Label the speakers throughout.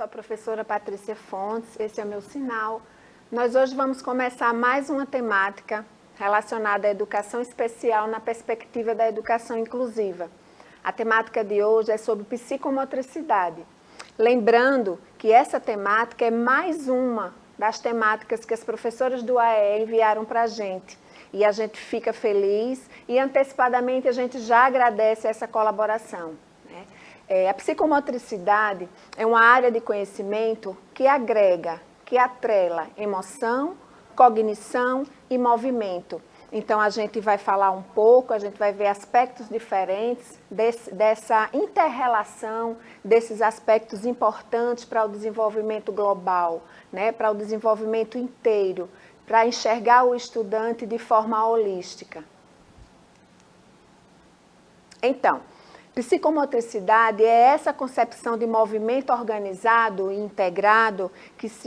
Speaker 1: a professora Patrícia Fontes, esse é o meu sinal. Nós hoje vamos começar mais uma temática relacionada à educação especial na perspectiva da educação inclusiva. A temática de hoje é sobre psicomotricidade. Lembrando que essa temática é mais uma das temáticas que as professoras do AE enviaram para a gente. E a gente fica feliz e antecipadamente a gente já agradece essa colaboração. A psicomotricidade é uma área de conhecimento que agrega, que atrela emoção, cognição e movimento. Então, a gente vai falar um pouco, a gente vai ver aspectos diferentes dessa inter-relação, desses aspectos importantes para o desenvolvimento global, para o desenvolvimento inteiro, para enxergar o estudante de forma holística. Então, psicomotricidade é essa concepção de movimento organizado e integrado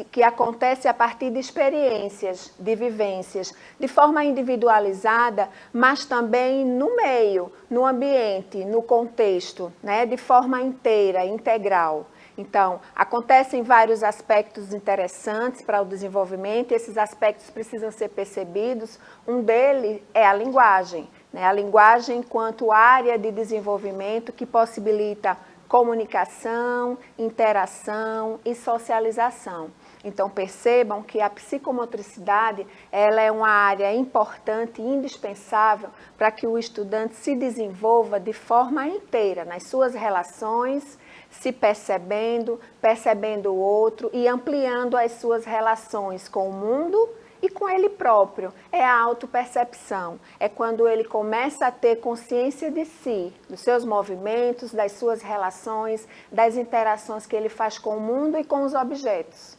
Speaker 1: que acontece a partir de experiências, de vivências, de forma individualizada, mas também no meio, no ambiente, no contexto, de forma inteira, integral. Então, acontecem vários aspectos interessantes para o desenvolvimento, e esses aspectos precisam ser percebidos. Um deles é a linguagem. A linguagem enquanto área de desenvolvimento que possibilita comunicação, interação e socialização. Então, percebam que a psicomotricidade ela é uma área importante e indispensável para que o estudante se desenvolva de forma inteira nas suas relações, se percebendo, percebendo o outro e ampliando as suas relações com o mundo e com ele próprio. É a autopercepção, é quando ele começa a ter consciência de si, dos seus movimentos, das suas relações, das interações que ele faz com o mundo e com os objetos.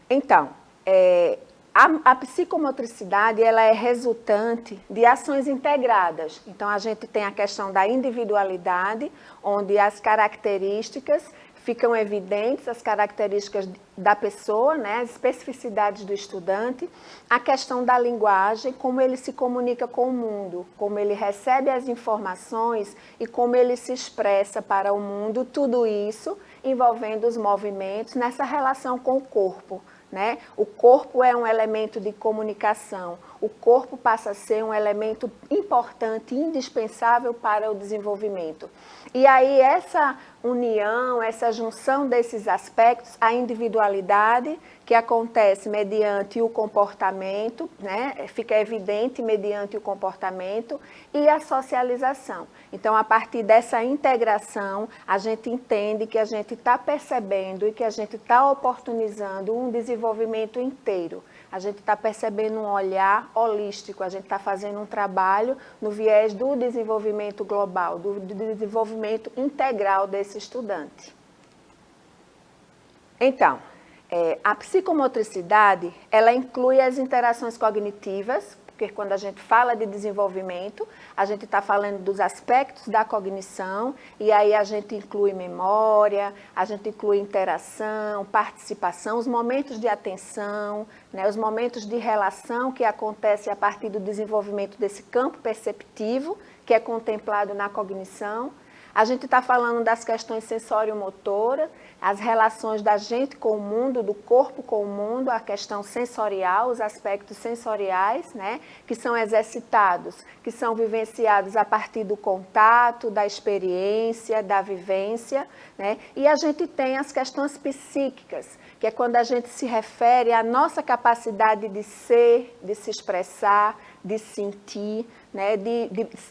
Speaker 1: Então, a psicomotricidade ela é resultante de ações integradas. Então, a gente tem a questão da individualidade, onde as características ficam evidentes, as características da pessoa, as especificidades do estudante, a questão da linguagem, como ele se comunica com o mundo, como ele recebe as informações e como ele se expressa para o mundo, tudo isso envolvendo os movimentos nessa relação com o corpo. O corpo é um elemento de comunicação, o corpo passa a ser um elemento importante, indispensável para o desenvolvimento. E aí essa união, essa junção desses aspectos, a individualidade que acontece mediante o comportamento, fica evidente mediante o comportamento, e a socialização. Então, a partir dessa integração, a gente entende que a gente está percebendo e que a gente está oportunizando um desenvolvimento inteiro. A gente está percebendo um olhar holístico, a gente está fazendo um trabalho no viés do desenvolvimento global, do desenvolvimento integral desse estudante. Então, a psicomotricidade, ela inclui as interações cognitivas, porque quando a gente fala de desenvolvimento, a gente está falando dos aspectos da cognição, e aí a gente inclui memória, a gente inclui interação, participação, os momentos de atenção, os momentos de relação que acontecem a partir do desenvolvimento desse campo perceptivo, que é contemplado na cognição. A gente está falando das questões sensório-motoras, as relações da gente com o mundo, do corpo com o mundo, a questão sensorial, os aspectos sensoriais, que são exercitados, que são vivenciados a partir do contato, da experiência, da vivência. E a gente tem as questões psíquicas, que é quando a gente se refere à nossa capacidade de ser, de se expressar, de sentir,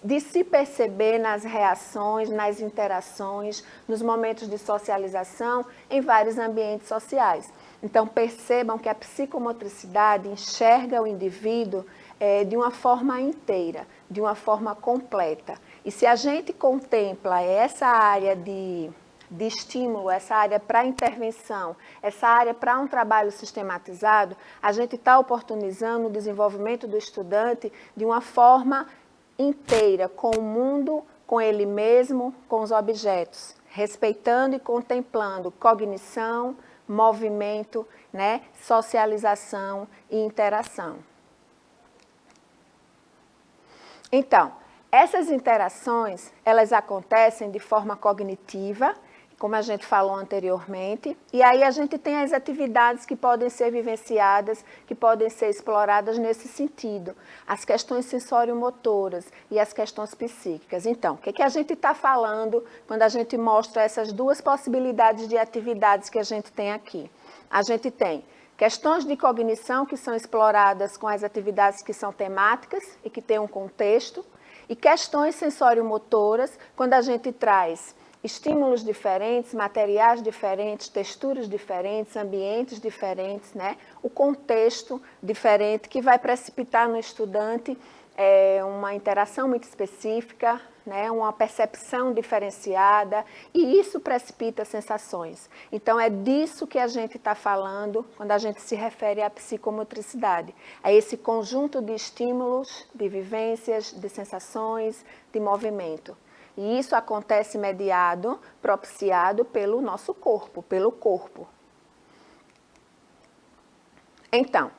Speaker 1: de se perceber nas reações, nas interações, nos momentos de socialização em vários ambientes sociais. Então, percebam que a psicomotricidade enxerga o indivíduo de uma forma inteira, de uma forma completa. E se a gente contempla essa área de estímulo, essa área para intervenção, essa área para um trabalho sistematizado, a gente está oportunizando o desenvolvimento do estudante de uma forma inteira, com o mundo, com ele mesmo, com os objetos, respeitando e contemplando cognição, movimento, socialização e interação. Então, essas interações, elas acontecem de forma cognitiva, como a gente falou anteriormente, e aí a gente tem as atividades que podem ser vivenciadas, que podem ser exploradas nesse sentido, as questões sensorio-motoras e as questões psíquicas. Então, o que a gente está falando quando a gente mostra essas duas possibilidades de atividades que a gente tem aqui? A gente tem questões de cognição que são exploradas com as atividades que são temáticas e que têm um contexto, e questões sensorio-motoras, quando a gente traz estímulos diferentes, materiais diferentes, texturas diferentes, ambientes diferentes, né? O contexto diferente que vai precipitar no estudante uma interação muito específica, né? Uma percepção diferenciada, e isso precipita sensações. Então, é disso que a gente está falando quando a gente se refere à psicomotricidade. É esse conjunto de estímulos, de vivências, de sensações, de movimento. E isso acontece mediado, propiciado pelo nosso corpo, pelo corpo. Então,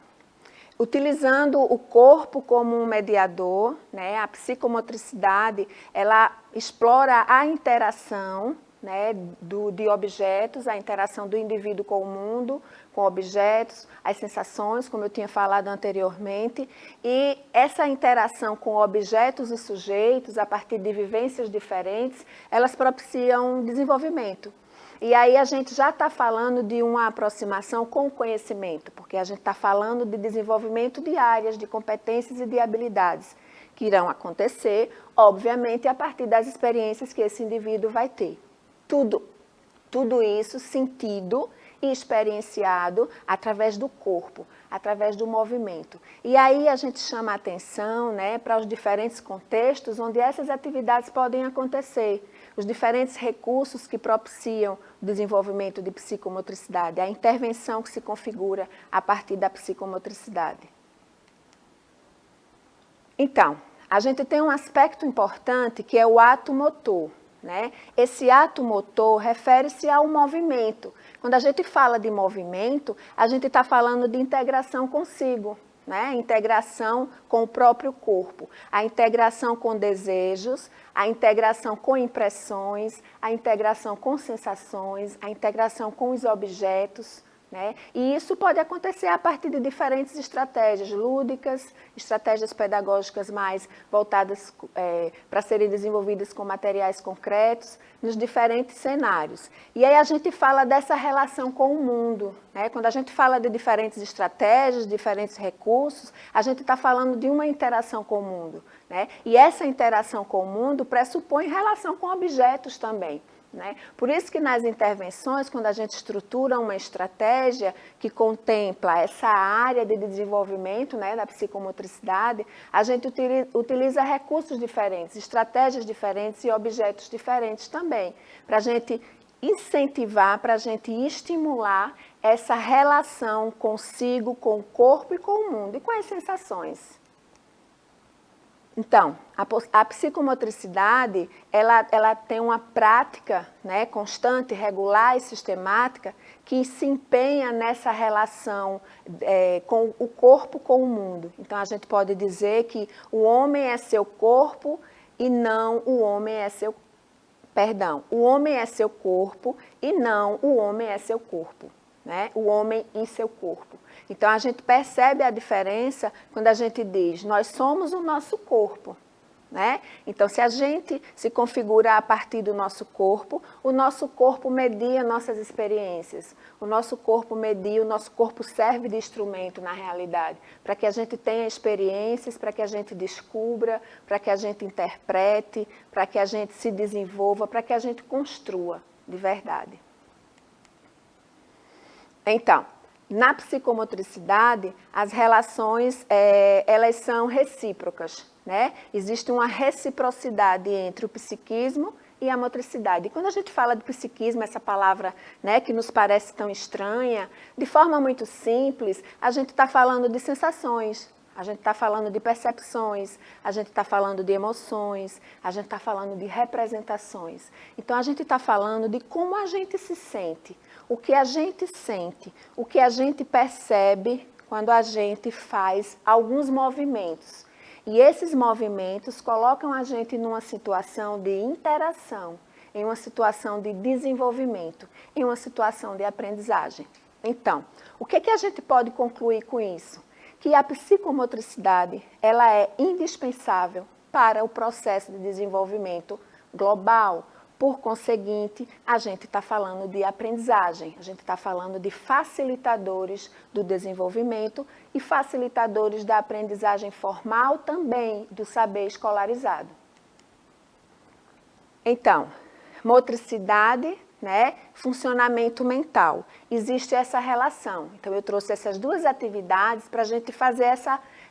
Speaker 1: utilizando o corpo como um mediador, né, a psicomotricidade, ela explora a interação, né, de objetos, a interação do indivíduo com o mundo, com objetos, as sensações, como eu tinha falado anteriormente, e essa interação com objetos e sujeitos, a partir de vivências diferentes, elas propiciam desenvolvimento. E aí a gente já está falando de uma aproximação com o conhecimento, porque a gente está falando de desenvolvimento de áreas, de competências e de habilidades que irão acontecer, obviamente, a partir das experiências que esse indivíduo vai ter. Tudo isso sentido e experienciado através do corpo, através do movimento. E aí a gente chama a atenção, né, para os diferentes contextos onde essas atividades podem acontecer, os diferentes recursos que propiciam o desenvolvimento de psicomotricidade, a intervenção que se configura a partir da psicomotricidade. Então, a gente tem um aspecto importante que é o ato motor. Né? Esse ato motor refere-se ao movimento. Quando a gente fala de movimento, a gente está falando de integração consigo, né? Integração com o próprio corpo, a integração com desejos, a integração com impressões, a integração com sensações, a integração com os objetos. Né? E isso pode acontecer a partir de diferentes estratégias lúdicas, estratégias pedagógicas mais voltadas para serem desenvolvidas com materiais concretos, nos diferentes cenários. E aí a gente fala dessa relação com o mundo. Né? Quando a gente fala de diferentes estratégias, diferentes recursos, a gente está falando de uma interação com o mundo. Né? E essa interação com o mundo pressupõe relação com objetos também. Né? Por isso que nas intervenções, quando a gente estrutura uma estratégia que contempla essa área de desenvolvimento, né, da psicomotricidade, a gente utiliza recursos diferentes, estratégias diferentes e objetos diferentes também, para a gente incentivar, para a gente estimular essa relação consigo, com o corpo e com o mundo e com as sensações. Então, a psicomotricidade, ela tem uma prática, né, constante, regular e sistemática que se empenha nessa relação com o corpo com o mundo. Então, a gente pode dizer que o homem é seu corpo e não o homem é seu... Perdão, o homem é seu corpo e não o homem é seu corpo. Né? O homem e seu corpo. Então, a gente percebe a diferença quando a gente diz, nós somos o nosso corpo. Né? Então, se a gente se configura a partir do nosso corpo, o nosso corpo media nossas experiências, o nosso corpo media, o nosso corpo serve de instrumento na realidade, para que a gente tenha experiências, para que a gente descubra, para que a gente interprete, para que a gente se desenvolva, para que a gente construa de verdade. Então, na psicomotricidade, as relações, elas são recíprocas, né? Existe uma reciprocidade entre o psiquismo e a motricidade. E quando a gente fala de psiquismo, essa palavra, né, que nos parece tão estranha, de forma muito simples, a gente está falando de sensações, a gente está falando de percepções, a gente está falando de emoções, a gente está falando de representações. Então, a gente está falando de como a gente se sente, o que a gente sente, o que a gente percebe quando a gente faz alguns movimentos. E esses movimentos colocam a gente numa situação de interação em uma situação de desenvolvimento, em uma situação de aprendizagem. Então, o que a gente pode concluir com isso? Que a psicomotricidade, ela é indispensável para o processo de desenvolvimento global. Por conseguinte, a gente está falando de aprendizagem, a gente está falando de facilitadores do desenvolvimento e facilitadores da aprendizagem formal também, do saber escolarizado. Então, motricidade, né, funcionamento mental. Existe essa relação. Então, eu trouxe essas duas atividades para a gente fazer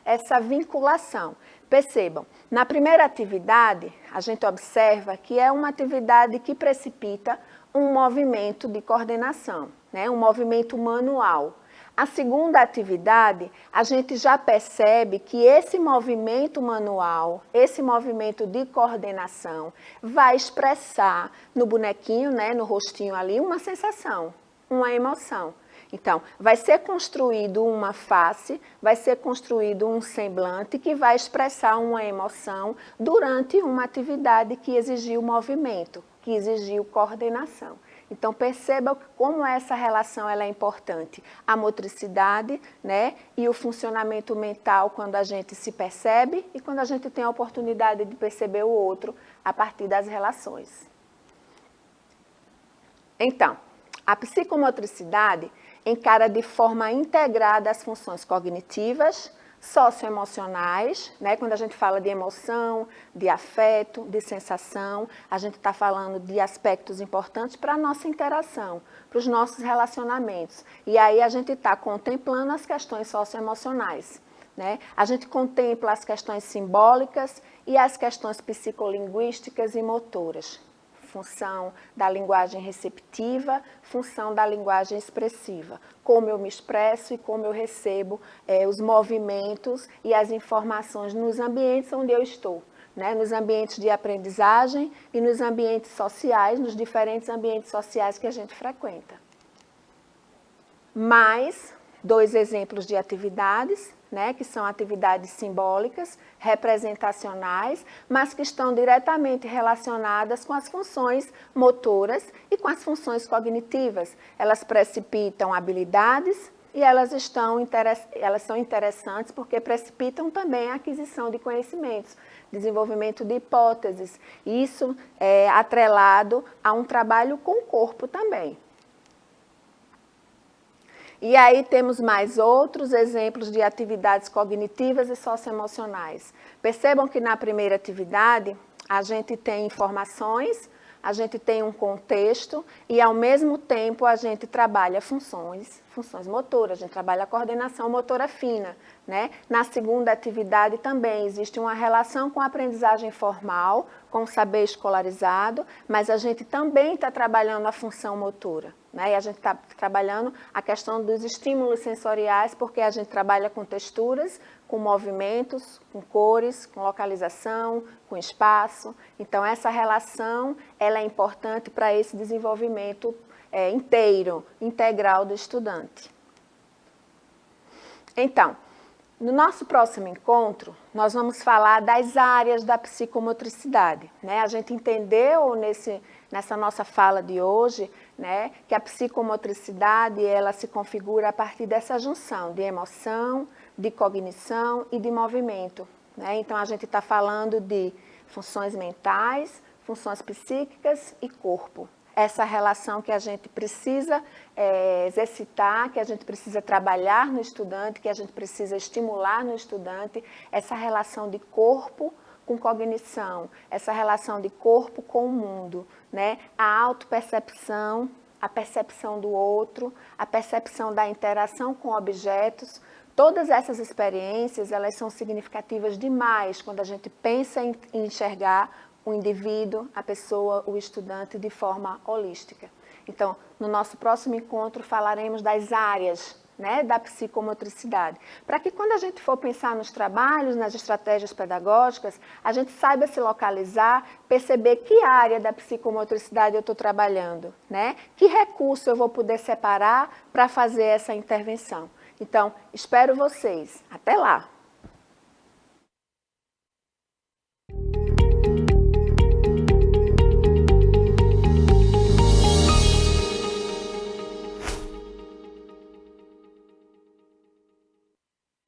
Speaker 1: essa vinculação. Percebam, na primeira atividade, a gente observa que é uma atividade que precipita um movimento de coordenação, né, um movimento manual. A segunda atividade, a gente já percebe que esse movimento manual, esse movimento de coordenação, vai expressar no bonequinho, né, no rostinho ali, uma sensação, uma emoção. Então, vai ser construído uma face, vai ser construído um semblante que vai expressar uma emoção durante uma atividade que exigiu movimento, que exigiu coordenação. Então, perceba como essa relação ela é importante. A motricidade, né, e o funcionamento mental quando a gente se percebe e quando a gente tem a oportunidade de perceber o outro a partir das relações. Então, a psicomotricidade encara de forma integrada as funções cognitivas, socioemocionais, né? Quando a gente fala de emoção, de afeto, de sensação, a gente está falando de aspectos importantes para a nossa interação, para os nossos relacionamentos. E aí a gente está contemplando as questões socioemocionais, né? A gente contempla as questões simbólicas e as questões psicolinguísticas e motoras. Função da linguagem receptiva, função da linguagem expressiva. Como eu me expresso e como eu recebo os movimentos e as informações nos ambientes onde eu estou, né? Nos ambientes de aprendizagem e nos ambientes sociais, nos diferentes ambientes sociais que a gente frequenta. Mais 2 exemplos de atividades, né, que são atividades simbólicas, representacionais, mas que estão diretamente relacionadas com as funções motoras e com as funções cognitivas. Elas precipitam habilidades e elas são interessantes porque precipitam também a aquisição de conhecimentos, desenvolvimento de hipóteses. Isso é atrelado a um trabalho com o corpo também. E aí temos mais outros exemplos de atividades cognitivas e socioemocionais. Percebam que na primeira atividade a gente tem informações, a gente tem um contexto e ao mesmo tempo a gente trabalha funções motoras, a gente trabalha a coordenação motora fina, né? Na segunda atividade também existe uma relação com a aprendizagem formal, com o saber escolarizado, mas a gente também está trabalhando a função motora, né? E a gente está trabalhando a questão dos estímulos sensoriais, porque a gente trabalha com texturas, com movimentos, com cores, com localização, com espaço. Então, essa relação ela é importante para esse desenvolvimento integral do estudante. Então, no nosso próximo encontro, nós vamos falar das áreas da psicomotricidade, né? A gente entendeu nessa nossa fala de hoje, né, que a psicomotricidade ela se configura a partir dessa junção de emoção, de cognição e de movimento, né? Então, a gente está falando de funções mentais, funções psíquicas e corpo. Essa relação que a gente precisa exercitar, que a gente precisa trabalhar no estudante, que a gente precisa estimular no estudante, essa relação de corpo com cognição, essa relação de corpo com o mundo, né? A autopercepção, a percepção do outro, a percepção da interação com objetos. Todas essas experiências, elas são significativas demais quando a gente pensa em enxergar o indivíduo, a pessoa, o estudante de forma holística. Então, no nosso próximo encontro falaremos das áreas, né, da psicomotricidade, para que quando a gente for pensar nos trabalhos, nas estratégias pedagógicas, a gente saiba se localizar, perceber que área da psicomotricidade eu estou trabalhando, né? Que recurso eu vou poder separar para fazer essa intervenção. Então, espero vocês. Até lá!